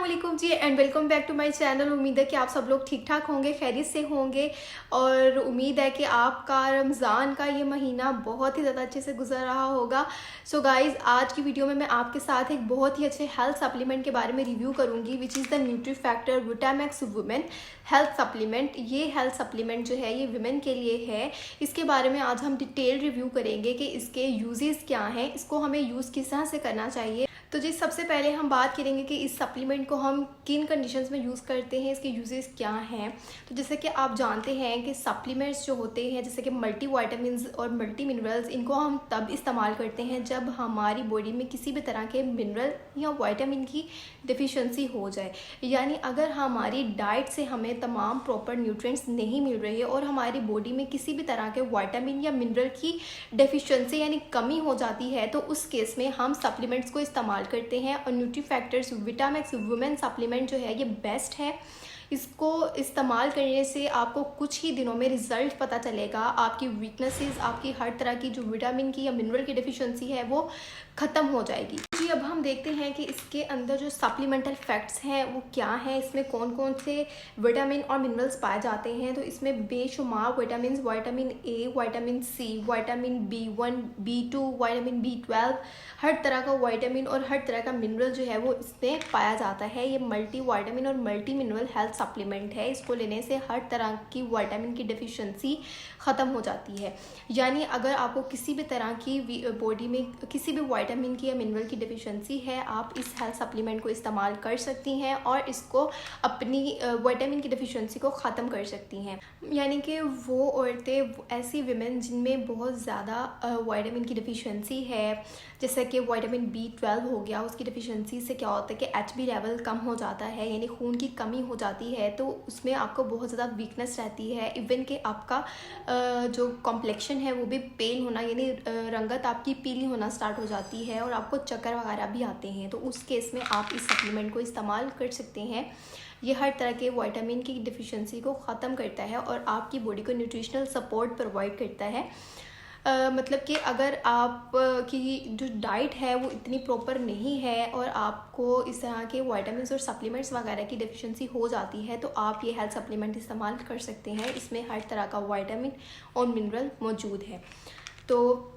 वालेकुम जी and welcome back to my channel. उम्मीद है कि आप सब लोग ठीक ठाक होंगे, खैरियत से होंगे और उम्मीद है कि आपका रमज़ान का ये महीना बहुत ही ज़्यादा अच्छे से गुजर रहा होगा। सो गाइज़, आज की वीडियो में मैं आपके साथ एक बहुत ही अच्छे हेल्थ सप्लीमेंट के बारे में रिव्यू करूंगी which is the Nutrifactor Vitamax women health supplement. ये हेल्थ सप्लीमेंट जो है ये विमेन के लिए है। इसके बारे में आज हम डिटेल रिव्यू करेंगे कि इसके यूजेस क्या हैं, इसको हमें यूज़ किस तरह से करना चाहिए। तो जी सबसे पहले हम बात करेंगे कि इस सप्लीमेंट को हम किन कंडीशंस में यूज़ करते हैं, इसके यूजेस क्या हैं। तो जैसे कि आप जानते हैं कि सप्लीमेंट्स जो होते हैं जैसे कि मल्टी वाइटामिन और मल्टी मिनरल्स, इनको हम तब इस्तेमाल करते हैं जब हमारी बॉडी में किसी भी तरह के मिनरल या वाइटामिन की डिफिशेंसी हो जाए। यानी अगर हमारी डाइट से हमें तमाम प्रॉपर न्यूट्रिएंट्स नहीं मिल रहे और हमारी बॉडी में किसी भी तरह के वाइटामिन या मिनरल की डिफिशेंसी यानी कमी हो जाती है, तो उस केस में हम सप्लीमेंट्स को इस्तेमाल करते हैं। और न्यूट्री फैक्टर्स विटामैक्स वुमेन सप्लीमेंट जो है ये बेस्ट है। इसको इस्तेमाल करने से आपको कुछ ही दिनों में रिजल्ट पता चलेगा। आपकी वीकनेसेस, आपकी हर तरह की जो विटामिन की या मिनरल की डेफिशिएंसी है वो ख़त्म हो जाएगी जी। अब हम देखते हैं कि इसके अंदर जो सप्लीमेंटल फैक्ट्स हैं वो क्या हैं, इसमें कौन कौन से विटामिन और मिनरल्स पाए जाते हैं। तो इसमें बेशुमार vitamin, vitamin A, vitamin C, vitamin B1, B2, vitamin B12, हर तरह का विटामिन और हर तरह का मिनरल जो है वो इसमें पाया जाता है। ये मल्टी विटामिन और मल्टी मिनरल हेल्थ सप्लीमेंट है। इसको लेने से हर तरह की विटामिन की डेफिशिएंसी ख़त्म हो जाती है। यानी अगर आपको किसी भी तरह की बॉडी में किसी भी विटामिन की या मिनरल की डेफिशिएंसी है, आप इस हेल्थ सप्लीमेंट को इस्तेमाल कर सकती हैं और इसको अपनी विटामिन की डेफिशिएंसी को ख़त्म कर सकती हैं। यानी कि वो औरतें, ऐसी विमेन जिनमें बहुत ज़्यादा विटामिन की डेफिशिएंसी है, जैसे कि विटामिन B12 हो गया, उसकी डेफिशिएंसी से क्या होता है कि HB लेवल कम हो जाता है, यानी खून की कमी हो जाती है। तो उसमें आपको बहुत ज़्यादा वीकनेस रहती है। इवन कि आपका जो कॉम्प्लेक्शन है वो भी पेल होना, यानी रंगत आपकी पीली होना स्टार्ट हो जाती है और आपको चक्कर वगैरह भी आते हैं। तो उस केस में आप इस सप्लीमेंट को इस्तेमाल कर सकते हैं। ये हर तरह के विटामिन की डिफिशिएंसी को ख़त्म करता है और आपकी बॉडी को न्यूट्रिशनल सपोर्ट प्रोवाइड करता है। मतलब कि अगर आप की जो डाइट है वो इतनी प्रॉपर नहीं है और आपको इस तरह के विटामिन्स और सप्लीमेंट्स वगैरह की डेफिशिएंसी हो जाती है, तो आप ये हेल्थ सप्लीमेंट इस्तेमाल कर सकते हैं। इसमें हर तरह का विटामिन और मिनरल मौजूद है। तो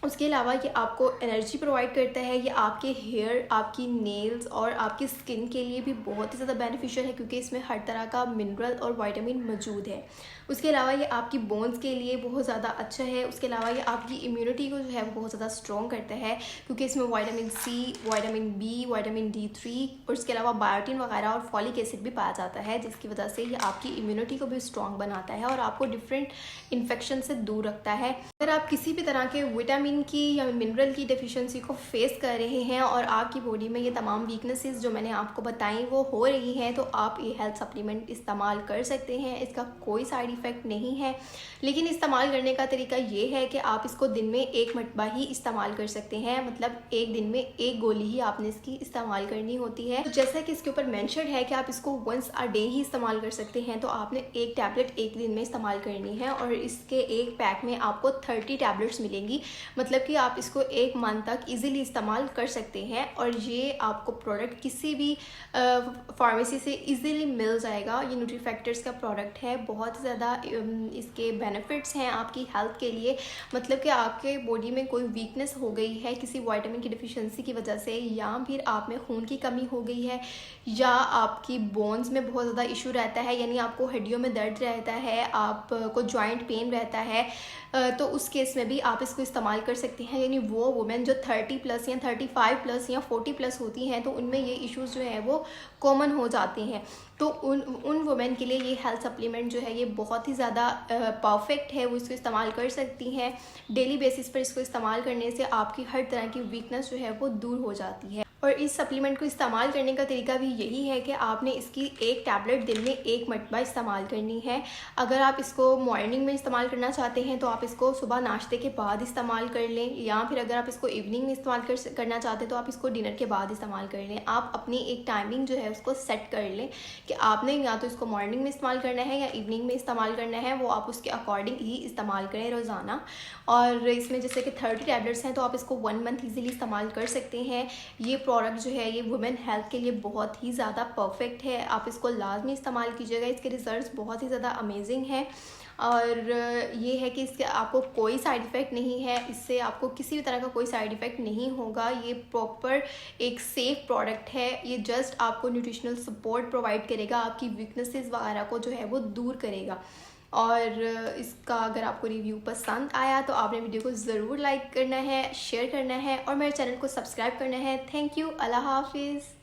उसके अलावा ये आपको एनर्जी प्रोवाइड करता है। ये आपके हेयर, आपकी नेल्स और आपकी स्किन के लिए भी बहुत ही ज़्यादा बेनिफिशियल है क्योंकि इसमें हर तरह का मिनरल और विटामिन मौजूद है। उसके अलावा ये आपकी बोन्स के लिए बहुत ज़्यादा अच्छा है। उसके अलावा ये आपकी इम्यूनिटी को जो है वो बहुत ज़्यादा स्ट्रॉन्ग करता है क्योंकि इसमें vitamin C, vitamin B, vitamin D3 और उसके अलावा बायोटिन वगैरह और फॉलिक एसिड भी पाया जाता है, जिसकी वजह से ये आपकी इम्यूनिटी को भी स्ट्रॉन्ग बनाता है और आपको डिफरेंट इन्फेक्शन से दूर रखता है। अगर आप किसी भी तरह के विटामिन की या मिनरल की डेफिशिएंसी को फेस कर रहे हैं और आपकी बॉडी में ये तमाम वीकनेसेस जो मैंने आपको बताई वो हो रही हैं, तो आप ये हेल्थ सप्लीमेंट इस्तेमाल कर सकते हैं। इसका कोई साइड इफ़ेक्ट नहीं है, लेकिन इस्तेमाल करने का तरीका ये है कि आप इसको दिन में एक मरतबा ही इस्तेमाल कर सकते हैं। मतलब एक दिन में एक गोली ही आपने इसकी इस्तेमाल करनी होती है। तो जैसा कि इसके ऊपर मेंशन है कि आप इसको वंस अ डे ही इस्तेमाल कर सकते हैं, तो आपने एक टैबलेट एक दिन में इस्तेमाल करनी है और इसके एक पैक में आपको 30 टैबलेट्स मिलेंगी। मतलब कि आप इसको एक मंथ तक इजीली इस्तेमाल कर सकते हैं और ये आपको प्रोडक्ट किसी भी फार्मेसी से इजीली मिल जाएगा। ये न्यूट्री फैक्टर्स का प्रोडक्ट है। बहुत ज़्यादा इसके बेनिफिट्स हैं आपकी हेल्थ के लिए। मतलब कि आपके बॉडी में कोई वीकनेस हो गई है किसी विटामिन की डिफिशिएंसी की वजह से, या फिर आप में खून की कमी हो गई है, या आपकी बोन्स में बहुत ज़्यादा इशू रहता है, यानी आपको हड्डियों में दर्द रहता है, आपको जॉइंट पेन रहता है, तो उस केस में भी आप इसको इस्तेमाल कर सकते हैं। यानी वो वुमेन जो 30+ या 35+ या 40+ होती हैं, तो उनमें ये इश्यूज़ जो है वो कॉमन हो जाते हैं। तो उन वुमेन के लिए ये हेल्थ सप्लीमेंट जो है ये बहुत ही ज़्यादा परफेक्ट है। वो इसको इस्तेमाल कर सकती हैं। डेली बेसिस पर इसको इस्तेमाल करने से आपकी हर तरह की वीकनेस जो है वो दूर हो जाती है। और इस सप्लीमेंट को इस्तेमाल करने का तरीका भी यही है कि आपने इसकी एक टैबलेट दिन में एक मरतबा इस्तेमाल करनी है। अगर आप इसको मॉर्निंग में इस्तेमाल करना चाहते हैं तो आप इसको सुबह नाश्ते के बाद इस्तेमाल कर लें, या फिर अगर आप इसको इवनिंग में इस्तेमाल करना चाहते हैं तो आप इसको डिनर के बाद इस्तेमाल कर लें। आप अपनी एक टाइमिंग जो है उसको सेट कर लें कि आपने या तो इसको मॉर्निंग में इस्तेमाल करना है या इवनिंग में इस्तेमाल करना है। वो आप उसके अकॉर्डिंग ही इस्तेमाल करें रोज़ाना। और इसमें जैसे कि 30 टैबलेट्स हैं तो आप इसको 1 मंथ ईजिली इस्तेमाल कर सकते हैं। ये प्रोडक्ट जो है ये वुमेन हेल्थ के लिए बहुत ही ज़्यादा परफेक्ट है। आप इसको लाजमी इस्तेमाल कीजिएगा, इसके रिज़ल्ट्स बहुत ही ज़्यादा अमेजिंग हैं। और ये है कि इसके आपको कोई साइड इफ़ेक्ट नहीं है, इससे आपको किसी भी तरह का कोई साइड इफ़ेक्ट नहीं होगा। ये प्रॉपर एक सेफ़ प्रोडक्ट है। ये जस्ट आपको न्यूट्रिशनल सपोर्ट प्रोवाइड करेगा, आपकी वीकनेसेस वगैरह को जो है वो दूर करेगा। और इसका अगर आपको रिव्यू पसंद आया तो आपने वीडियो को ज़रूर लाइक करना है, शेयर करना है और मेरे चैनल को सब्सक्राइब करना है। Thank you. अल्लाह हाफिज़।